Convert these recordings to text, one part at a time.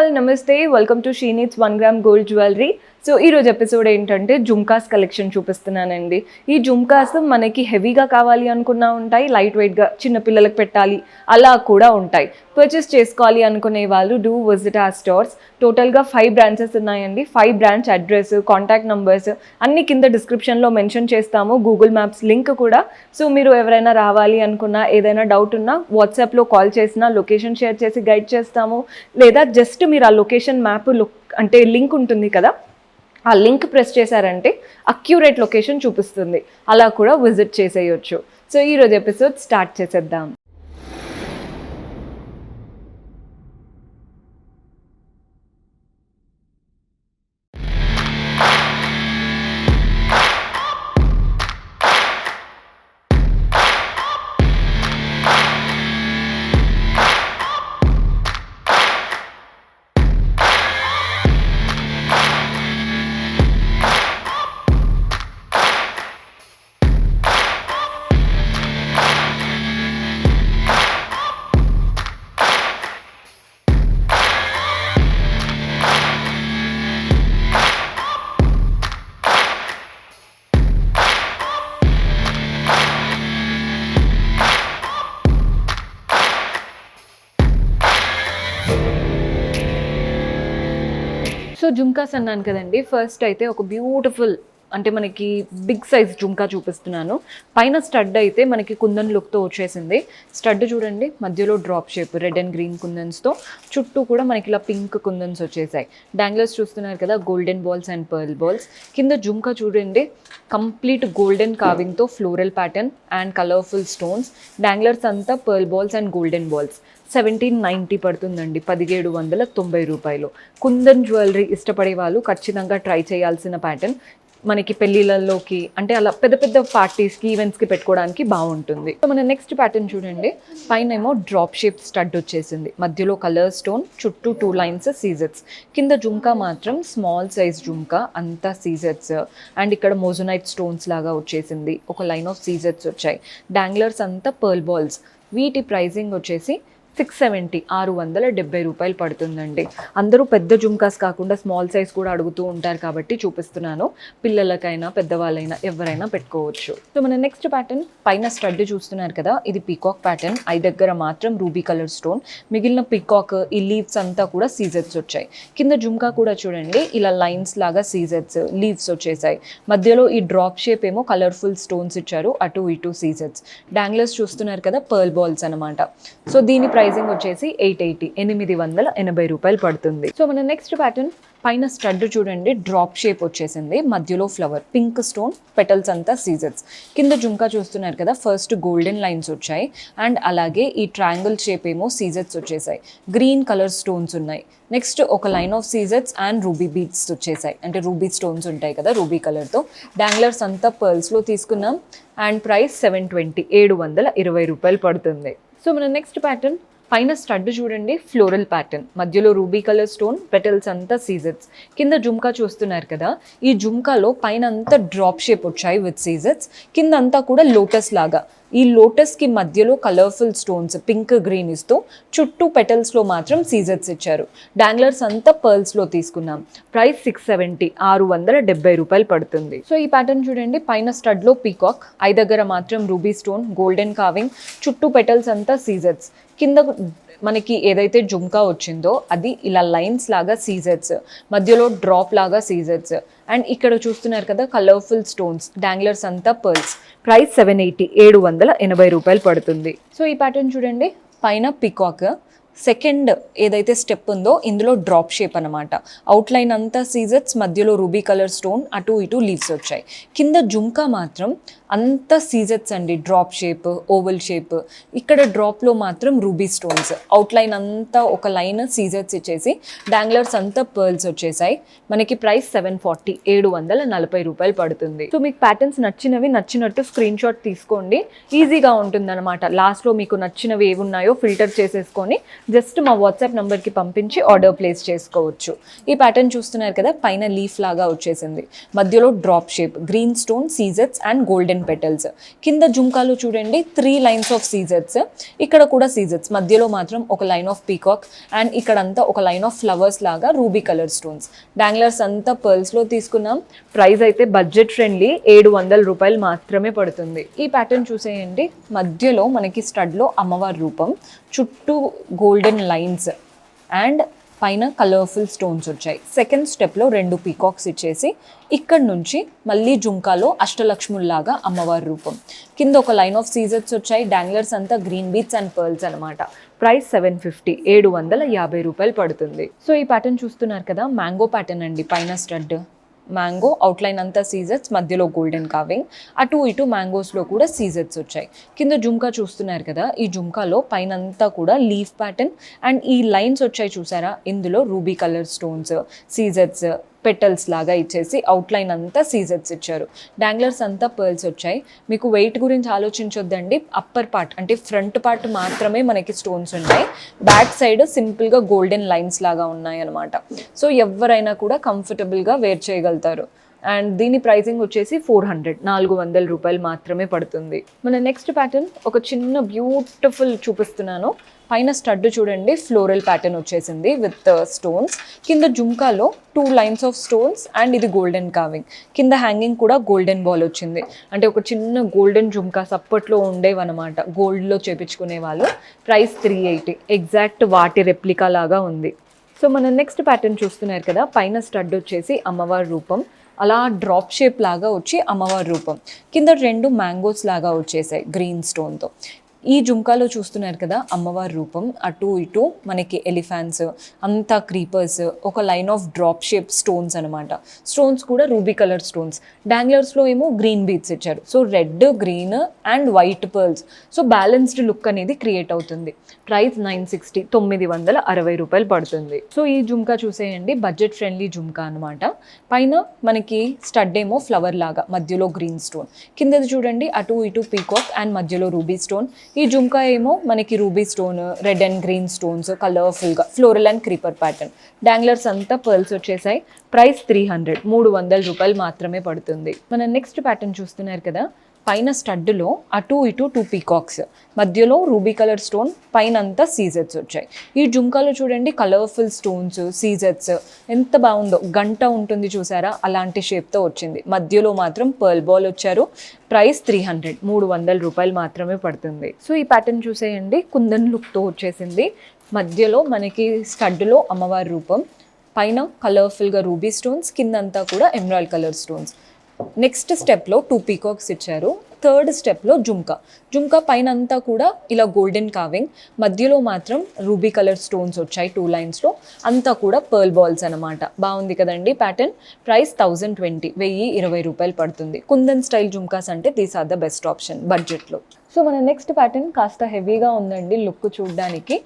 all, namaste. Welcome to Sheenit's 1 gram gold jewelry. So ఈరోజు episode ఏంటంటే jhumkas collection చూపిస్తున్నానండి. ఈ జుమ్కాస్ మనకి హెవీగా కావాలి అనుకున్నా ఉంటాయి, లైట్ వెయిట్గా చిన్నపిల్లలకు పెట్టాలి అలా కూడా ఉంటాయి. పర్చేస్ చేసుకోవాలి అనుకునే వాళ్ళు డూ విజిట్ ఆ స్టోర్స్. టోటల్గా 5 బ్రాంచెస్ ఉన్నాయండి. 5 బ్రాంచ్ అడ్రస్, కాంటాక్ట్ నంబర్స్ అన్ని కింద డిస్క్రిప్షన్లో మెన్షన్ చేస్తాము, గూగుల్ మ్యాప్స్ లింక్ కూడా. సో మీరు ఎవరైనా రావాలి అనుకున్నా, ఏదైనా డౌట్ ఉన్నా వాట్సాప్లో కాల్ చేసినా లొకేషన్ షేర్ చేసి గైడ్ చేస్తాము. లేదా జస్ట్ మీరు ఆ లొకేషన్ మ్యాప్ అంటే లింక్ ఉంటుంది కదా, ఆ లింక్ ప్రెస్ చేశారంటే అక్యూరేట్ లొకేషన్ చూపిస్తుంది, అలా కూడా విజిట్ చేసేయచ్చు. సో ఈరోజు ఎపిసోడ్ స్టార్ట్ చేసేద్దాం. సో జుమ్కాస్ అన్నాను కదండి. ఫస్ట్ అయితే ఒక బ్యూటిఫుల్ అంటే మనకి బిగ్ సైజ్ జుమ్కా చూపిస్తున్నాను. పైన స్టడ్ అయితే మనకి కుందన్ లుక్తో వచ్చేసింది. స్టడ్ చూడండి, మధ్యలో drop shape red and green కుందన్స్తో, చుట్టూ కూడా మనకి ఇలా పింక్ కుందన్స్ వచ్చేసాయి. డాంగ్లర్స్ చూస్తున్నారు కదా, golden balls and pearl balls. కింద జుమ్కా చూడండి, కంప్లీట్ గోల్డెన్ కార్వింగ్తో floral pattern and colourful stones. Danglers అంతా pearl balls and golden balls. 1790 పడుతుందండి, 1790 రూపాయలు. కుందన్ జ్యువెలరీ ఇష్టపడే వాళ్ళు ఖచ్చితంగా ట్రై చేయాల్సిన ప్యాటర్న్. మనకి పెళ్ళిళ్ళలోకి అంటే అలా పెద్ద పెద్ద పార్టీస్కి, ఈవెంట్స్కి పెట్టుకోవడానికి బాగుంటుంది. సో మన నెక్స్ట్ ప్యాటర్న్ చూడండి, పైన ఏమో డ్రాప్ షేప్ స్టడ్ వచ్చేసింది, మధ్యలో కలర్ స్టోన్, చుట్టూ 2 లైన్స్ సీజెట్స్. కింద జుమ్కా మాత్రం స్మాల్ సైజ్ జుమ్కా, అంతా సీజెట్స్. అండ్ ఇక్కడ మోజోనైట్ స్టోన్స్ లాగా వచ్చేసింది, ఒక లైన్ ఆఫ్ సీజెట్స్ వచ్చాయి. డాంగ్లర్స్ అంతా పర్ల్ బాల్స్. వీటి ప్రైజింగ్ వచ్చేసి 670, 670 రూపాయలు పడుతుందండి. అందరూ పెద్ద జుమ్కాస్ కాకుండా స్మాల్ సైజ్ కూడా అడుగుతూ ఉంటారు కాబట్టి చూపిస్తున్నాను. పిల్లలకైనా పెద్దవాళ్ళైనా ఎవరైనా పెట్టుకోవచ్చు. సో మన నెక్స్ట్ ప్యాటర్న్, పైన స్టడ్ చూస్తున్నారు కదా, ఇది పీకాక్ ప్యాటర్న్. ఐ దగ్గర మాత్రం రూబీ కలర్ స్టోన్, మిగిలిన పీకాక్ ఈ లీవ్స్ అంతా కూడా సీజెట్స్ వచ్చాయి. కింద జుమ్కా కూడా చూడండి, ఇలా లైన్స్ లాగా సీజెట్స్, లీవ్స్ వచ్చేసాయి. మధ్యలో ఈ డ్రాప్ షేప్ ఏమో కలర్ఫుల్ స్టోన్స్ ఇచ్చారు, అటు ఇటు సీజెట్స్. డాంగ్లర్స్ చూస్తున్నారు కదా, పర్ల్ బాల్స్ అనమాట. సో దీని ప్రైజింగ్ వచ్చేసి 880, 880 రూపాయలు పడుతుంది. సో మన నెక్స్ట్ ప్యాటర్న్, పైన స్టడ్ చూడండి, డ్రాప్ షేప్ వచ్చేసింది, మధ్యలో ఫ్లవర్, పింక్ స్టోన్, పెటల్స్ అంతా సీజెట్స్. కింద జుమ్కా చూస్తున్నారు కదా, ఫస్ట్ గోల్డెన్ లైన్స్ వచ్చాయి అండ్ అలాగే ఈ ట్రయాంగిల్ షేప్ ఏమో సీజెట్స్ వచ్చేసాయి. గ్రీన్ కలర్ స్టోన్స్ ఉన్నాయి. నెక్స్ట్ ఒక లైన్ ఆఫ్ సీజెట్స్ అండ్ రూబీ బీడ్స్ వచ్చేసాయి, అంటే రూబీ స్టోన్స్ ఉంటాయి కదా రూబీ కలర్తో. డాంగ్లర్స్ అంతా పర్ల్స్లో తీసుకున్నాం అండ్ ప్రైస్ 720, 720 రూపాయలు పడుతుంది. సో మన నెక్స్ట్ ప్యాటర్న్, పైన స్టడ్ చూడండి, ఫ్లోరల్ ప్యాటర్న్, మధ్యలో రూబీ కలర్ స్టోన్, పెటల్స్ అంతా సీజెట్స్. కింద జుమ్కా చూస్తున్నారు కదా, ఈ జుమ్కాలో పైన అంతా డ్రాప్ షేప్ వచ్చాయి విత్ సీజెట్స్, కింద అంతా కూడా లోటస్ లాగా. ఈ లోటస్కి మధ్యలో కలర్ఫుల్ స్టోన్స్ పింక్ గ్రీన్ ఇస్తూ, చుట్టూ పెటల్స్లో మాత్రం సీజెట్స్ ఇచ్చారు. డాంగ్లర్స్ అంతా పర్ల్స్లో తీసుకున్నాం. ప్రైస్ 670, 670 రూపాయలు పడుతుంది. సో ఈ ప్యాటర్న్ చూడండి, పైన స్టడ్లో పీకాక్, ఐ దగ్గర మాత్రం రూబీ స్టోన్, గోల్డెన్ కార్వింగ్, చుట్టూ పెటల్స్ అంతా సీజెట్స్. కింద మనకి ఏదైతే జుమ్కా వచ్చిందో అది ఇలా లైన్స్ లాగా సీజెట్స్, మధ్యలో డ్రాప్ లాగా సీజెట్స్. అండ్ ఇక్కడ చూస్తున్నారు కదా కలర్ఫుల్ స్టోన్స్, డాంగ్లర్స్ అంతా పర్ల్స్. ప్రైస్ 780, 780 రూపాయలు పడుతుంది. సో ఈ ప్యాటర్న్ చూడండి, పైన పీకాక్, సెకండ్ ఏదైతే స్టెప్ ఉందో ఇందులో డ్రాప్ షేప్ అనమాట. అవుట్లైన్ అంతా సీజెట్స్, మధ్యలో రూబీ కలర్ స్టోన్, అటు ఇటు లీవ్స్ వచ్చాయి. కింద జుమ్కా మాత్రం అంతా సీజెట్స్ అండి, డ్రాప్ షేప్, ఓవల్ షేప్. ఇక్కడ డ్రాప్లో మాత్రం రూబీ స్టోన్స్, అవుట్లైన్ అంతా ఒక లైన్ సీజెట్స్ ఇచ్చేసి, డాంగ్లర్స్ అంతా పర్ల్స్ వచ్చేసాయి. మనకి ప్రైస్ 740, 740 రూపాయలు పడుతుంది. సో మీకు ప్యాటర్న్స్ నచ్చినవి నచ్చినట్టు స్క్రీన్ షాట్ తీసుకోండి, ఈజీగా ఉంటుంది అనమాట. లాస్ట్లో మీకు నచ్చినవి ఏవి ఉన్నాయో ఫిల్టర్ చేసేసుకొని జస్ట్ మా వాట్సాప్ నెంబర్కి పంపించి ఆర్డర్ ప్లేస్ చేసుకోవచ్చు. ఈ ప్యాటర్న్ చూస్తున్నారు కదా, పైన లీఫ్ లాగా వచ్చేసింది, మధ్యలో డ్రాప్ షేప్, గ్రీన్ స్టోన్, సీజెట్స్ అండ్ గోల్డెన్ పెటల్స్. కింద జుంకాలు చూడండి 3 లైన్స్ ఆఫ్ సీజెట్స్, ఇక్కడ కూడా సీజెట్స్, మధ్యలో మాత్రం ఒక లైన్ ఆఫ్ పీకాక్ అండ్ ఇక్కడంతా ఒక లైన్ ఆఫ్ ఫ్లవర్స్ లాగా రూబీ కలర్ స్టోన్స్. డాంగ్లర్స్ అంతా పర్ల్స్లో తీసుకున్నాం. ప్రైస్ అయితే బడ్జెట్ ఫ్రెండ్లీ, 700 రూపాయలు మాత్రమే పడుతుంది. ఈ ప్యాటర్న్ చూసేయండి, మధ్యలో మనకి స్టడ్లో అమ్మవారి రూపం, చుట్టూ గోల్డెన్ లైన్స్ అండ్ పైన కలర్ఫుల్ స్టోన్స్ వచ్చాయి. సెకండ్ స్టెప్లో 2 పీకాక్స్ ఇచ్చేసి ఇక్కడ నుంచి మళ్ళీ జుంకాలో అష్టలక్ష్ముల్లాగా అమ్మవారి రూపం, కింద ఒక లైన్ ఆఫ్ సీజెట్స్ వచ్చాయి. డాంగ్లర్స్ అంతా గ్రీన్ బీట్స్ అండ్ పర్ల్స్ అనమాట. ప్రైస్ 750, 750 రూపాయలు పడుతుంది. సో ఈ ప్యాటర్న్ చూస్తున్నారు కదా, మ్యాంగో ప్యాటర్న్ అండి. పైన స్టడ్ మ్యాంగో, అవుట్లైన్ అంతా సీజెట్స్, మధ్యలో గోల్డెన్ కావింగ్, అటు ఇటు మ్యాంగోస్లో కూడా సీజెట్స్ వచ్చాయి. కింద జుంకా చూస్తున్నారు కదా, ఈ జుంకాలో పైన అంతా కూడా లీఫ్ ప్యాటర్న్ అండ్ ఈ లైన్స్ వచ్చాయి చూసారా, ఇందులో రూబీ కలర్ స్టోన్స్, సీజెట్స్, పెటల్స్ లాగా ఇచ్చేసి అవుట్లైన్ అంతా సీజెట్స్ ఇచ్చారు. డాంగ్లర్స్ అంతా పర్ల్స్ వచ్చాయి. మీకు వెయిట్ గురించి ఆలోచించొద్దండి, అప్పర్ పార్ట్ అంటే ఫ్రంట్ పార్ట్ మాత్రమే మనకి స్టోన్స్ ఉన్నాయి, బ్యాక్ సైడ్ సింపుల్గా గోల్డెన్ లైన్స్ లాగా ఉన్నాయి అనమాట. సో ఎవరైనా కూడా కంఫర్టబుల్గా వేర్ చేయగలుగుతారు. అండ్ దీని ప్రైసింగ్ వచ్చేసి 400 రూపాయలు మాత్రమే పడుతుంది. మన నెక్స్ట్ ప్యాటర్న్ ఒక చిన్న బ్యూటిఫుల్ చూపిస్తున్నాను. పైన స్టడ్ చూడండి, ఫ్లోరల్ ప్యాటర్న్ వచ్చేసింది విత్ స్టోన్స్, కింద జుంకాలో 2 లైన్స్ ఆఫ్ స్టోన్స్ అండ్ ఇది గోల్డెన్ కావింగ్, కింద హ్యాంగింగ్ కూడా గోల్డెన్ బాల్ వచ్చింది. అంటే ఒక చిన్న గోల్డెన్ జుంకాస్ అప్పట్లో ఉండేవన్నమాట, గోల్డ్లో చేపించుకునే వాళ్ళు. ప్రైస్ 380, ఎగ్జాక్ట్ వాటి రెప్లికా లాగా ఉంది. సో మన నెక్స్ట్ ప్యాటర్న్ చూస్తున్నారు కదా, పైన స్టడ్ వచ్చేసి అమ్మవారి రూపం, అలా డ్రాప్ షేప్ లాగా వచ్చి అమ్మవారి రూపం, కింద 2 మ్యాంగోస్ లాగా వచ్చేసాయి గ్రీన్ స్టోన్తో. ఈ జుంకాలో చూస్తున్నారు కదా, అమ్మవారి రూపం, అటు ఇటు మనకి ఎలిఫాంట్స్, అంతా క్రీపర్స్, ఒక line of drop shape stones అనమాట. స్టోన్స్ కూడా రూబీ కలర్ స్టోన్స్. డాంగ్లర్స్లో ఏమో గ్రీన్ బీట్స్ ఇచ్చారు. So red, green and white pearls. So balanced look అనేది క్రియేట్ అవుతుంది. ప్రైస్ 960, 960 రూపాయలు పడుతుంది. సో ఈ జుంకా చూసేయండి, బడ్జెట్ ఫ్రెండ్లీ జుంకా అనమాట. పైన మనకి స్టడ్ ఏమో ఫ్లవర్ లాగా, మధ్యలో గ్రీన్ స్టోన్, కిందది చూడండి అటు ఇటు పీకాక్ అండ్ మధ్యలో రూబీ స్టోన్. ఈ జుంకా ఏమో మనకి ruby stone, red and green stones, కలర్ఫుల్గా floral and creeper pattern. Danglers అంతా పర్ల్స్ వచ్చేసాయి. ప్రైస్ 300 రూపాయలు మాత్రమే పడుతుంది. మన నెక్స్ట్ ప్యాటర్న్ చూస్తున్నారు కదా, పైన స్టడ్లో అటు ఇటు 2 పీకాక్స్, మధ్యలో రూబీ కలర్ స్టోన్, పైన అంతా సీజెట్స్ వచ్చాయి. ఈ జుంకాలో చూడండి కలర్ఫుల్ స్టోన్స్, సీజెట్స్, ఎంత బాగుందో, గంట ఉంటుంది చూసారా, అలాంటి షేప్తో వచ్చింది. మధ్యలో మాత్రం పర్ల్ బాల్ వచ్చారు. ప్రైస్ 300 రూపాయలు మాత్రమే పడుతుంది. సో ఈ ప్యాటర్న్ చూసేయండి, కుందన్ లుక్తో వచ్చేసింది. మధ్యలో మనకి స్టడ్లో అమ్మవారి రూపం, పైన కలర్ఫుల్గా రూబీ స్టోన్స్, కిందంతా కూడా ఎమరాల్డ్ కలర్ స్టోన్స్. నెక్స్ట్ స్టెప్లో 2 పీకాక్స్ ఇచ్చారు. థర్డ్ స్టెప్లో జుంకా పైన అంతా కూడా ఇలా గోల్డెన్ కావింగ్, మధ్యలో మాత్రం రూబీ కలర్ స్టోన్స్ వచ్చాయి 2 లైన్స్లో, అంతా కూడా పర్ల్ బాల్స్ అనమాట. బాగుంది కదండి ప్యాటర్న్. ప్రైస్ 1020 రూపాయలు పడుతుంది. కుందన్ స్టైల్ జుంకాస్ అంటే these are the best option బడ్జెట్లో. సో మన నెక్స్ట్ ప్యాటర్న్ కాస్త హెవీగా ఉందండి లుక్ చూడడానికి.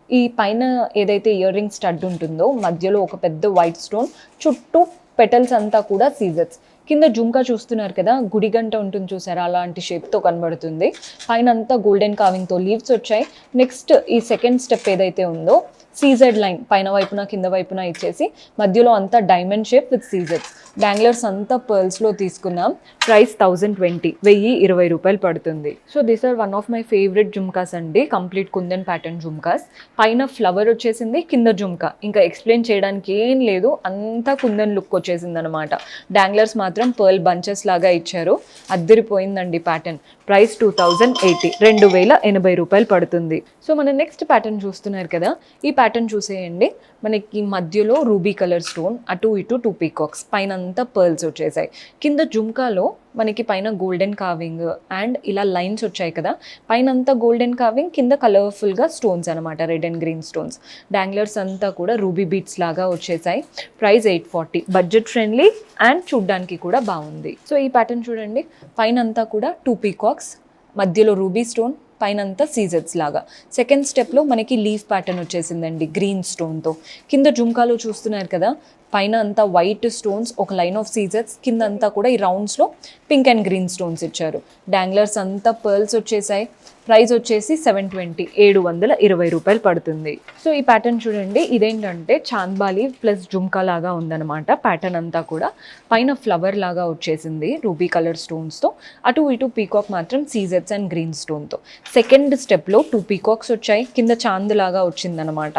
ఈ పైన ఏదైతే ఇయర్ రింగ్ స్టడ్ ఉంటుందో, మధ్యలో ఒక పెద్ద వైట్ స్టోన్, చుట్టూ పెటల్స్ అంతా కూడా సీజెట్స్. కింద జుంకా చూస్తున్నారు కదా, గుడి గంట ఉంటుంది చూసారా, అలాంటి షేప్తో కనబడుతుంది. పైన అంతా గోల్డెన్ కావింగ్తో లీవ్స్ వచ్చాయి. నెక్స్ట్ ఈ సెకండ్ స్టెప్ ఏదైతే ఉందో, సీజెడ్ లైన్ పైన వైపున కింద వైపున ఇచ్చేసి మధ్యలో అంతా డైమండ్ షేప్ విత్ సీజెట్స్. డాంగ్లర్స్ అంతా పర్ల్స్లో తీసుకున్నాం. ప్రైస్ 1020 రూపాయలు పడుతుంది. So these are one of my favourite jhumkas అండి, కంప్లీట్ కుందన్ ప్యాటర్న్ జుమ్కాస్. పైన ఫ్లవర్ వచ్చేసింది, కింద జుమ్కా, ఇంకా ఎక్స్ప్లెయిన్ చేయడానికి ఏం లేదు, అంతా కుందన్ లుక్ వచ్చేసింది అనమాట. డాంగ్లర్స్ మాత్రం పర్ల్ బంచెస్ లాగా ఇచ్చారు. అద్దరిపోయిందండి ప్యాటర్న్. ప్రైస్ 2080 రూపాయలు పడుతుంది. సో మన నెక్స్ట్ ప్యాటర్న్ చూస్తున్నారు కదా, ఈ ప్యాటర్న్ చూసేయండి. మనకి మధ్యలో రూబీ కలర్ స్టోన్, అటు ఇటు 2 పీకాక్స్, పైన అంతా పర్ల్స్ వచ్చేసాయి. కింద జుమ్కాలో మనకి పైన గోల్డెన్ కావింగ్ అండ్ ఇలా లైన్స్ వచ్చాయి కదా, పైన అంతా గోల్డెన్ కావింగ్, కింద కలర్ఫుల్గా స్టోన్స్ అనమాట, red and green stones. Danglers అంతా కూడా రూబీ బీట్స్ లాగా వచ్చేసాయి. ప్రైస్ 840, బడ్జెట్ ఫ్రెండ్లీ అండ్ చూడ్డానికి కూడా బాగుంది. సో ఈ ప్యాటర్న్ చూడండి, పైన అంతా కూడా 2 పీకాక్స్, మధ్యలో రూబీ స్టోన్, పైన అంతా సీజెట్స్ లాగా. సెకండ్ స్టెప్లో మనకి లీఫ్ ప్యాటర్న్ వచ్చేసిందండి గ్రీన్ స్టోన్తో. కింద జుమ్కాలో చూస్తున్నారు కదా, పైన అంతా వైట్ స్టోన్స్, ఒక లైన్ ఆఫ్ సీజెట్స్, కింద అంతా కూడా ఈ రౌండ్స్లో పింక్ అండ్ గ్రీన్ స్టోన్స్ ఇచ్చారు. డాంగ్లర్స్ అంతా పర్ల్స్ వచ్చేసాయి. ప్రైస్ వచ్చేసి 720 720 పడుతుంది. సో ఈ ప్యాటర్న్ చూడండి, ఇదేంటంటే చాంద్బాలి ప్లస్ జుమ్కా లాగా ఉందన్నమాట. ప్యాటర్న్ అంతా కూడా పైన ఫ్లవర్ లాగా వచ్చేసింది రూబీ కలర్ స్టోన్స్తో, అటు ఇటు పీకాక్ మాత్రం సీజెట్స్ అండ్ గ్రీన్ స్టోన్తో. సెకండ్ స్టెప్లో 2 పీకాక్స్ వచ్చాయి, కింద చాంద్ లాగా వచ్చిందనమాట,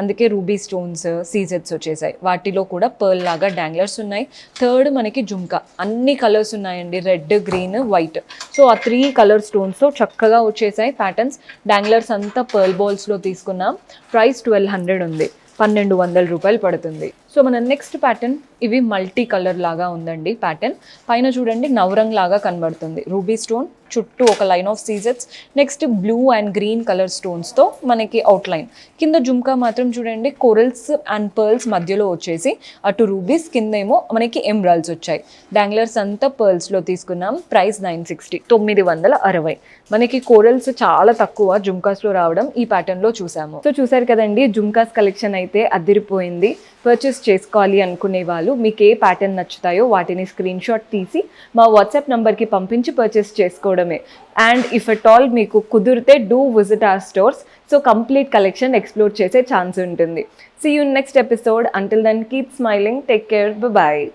అందుకే రూబీ స్టోన్స్ సీజెట్స్ వచ్చేసాయి. వాటిలో కూడా పర్ల్ లాగా డాంగ్లర్స్ ఉన్నాయి. థర్డ్ మనకి జుమ్కా, అన్ని కలర్స్ ఉన్నాయండి, రెడ్ గ్రీన్ వైట్. సో ఆ 3 కలర్ స్టోన్స్తో చక్కగా వచ్చేసాయి ప్యాటర్న్స్. డాంగ్లర్స్ అంతా పర్ల్ బాల్స్లో తీసుకున్నాం. ప్రైస్ 1200 ఉంది, 1200 రూపాయలు పడుతుంది. సో మన నెక్స్ట్ ప్యాటర్న్, ఇవి మల్టీ కలర్ లాగా ఉందండి ప్యాటర్న్. పైన చూడండి నవరంగ్ లాగా కనబడుతుంది, రూబీ స్టోన్ చుట్టూ ఒక లైన్ ఆఫ్ సీజెట్స్, next blue and green colour స్టోన్స్తో మనకి అవుట్లైన్. కింద జుమ్కా మాత్రం చూడండి కోరల్స్ అండ్ పర్ల్స్ మధ్యలో వచ్చేసి అటు రూబీస్, కింద ఏమో మనకి ఎమరాల్డ్స్ వచ్చాయి. డాంగ్లర్స్ అంతా పర్ల్స్లో తీసుకున్నాం. ప్రైస్ 960 960. మనకి కోరల్స్ చాలా తక్కువ జుమ్కాస్లో రావడం ఈ ప్యాటర్న్లో చూసాము. సో చూసారు కదండి, జుమ్కాస్ కలెక్షన్ అయితే అదిరిపోయింది. పర్చేస్ చేసుకోవాలి అనుకునే వాళ్ళు మీకు ఏ ప్యాటర్న్ నచ్చుతాయో వాటిని స్క్రీన్ షాట్ తీసి మా వాట్సాప్ నెంబర్కి పంపించి పర్చేస్ చేసుకోవడమే. అండ్ ఇఫ్ ఎట్ ఆల్ మీకు కుదిరితే do visit our stores. So complete collection explore చేసే ఛాన్స్ ఉంటుంది. See you in next episode. Until then, keep smiling. Take care. Bye-bye.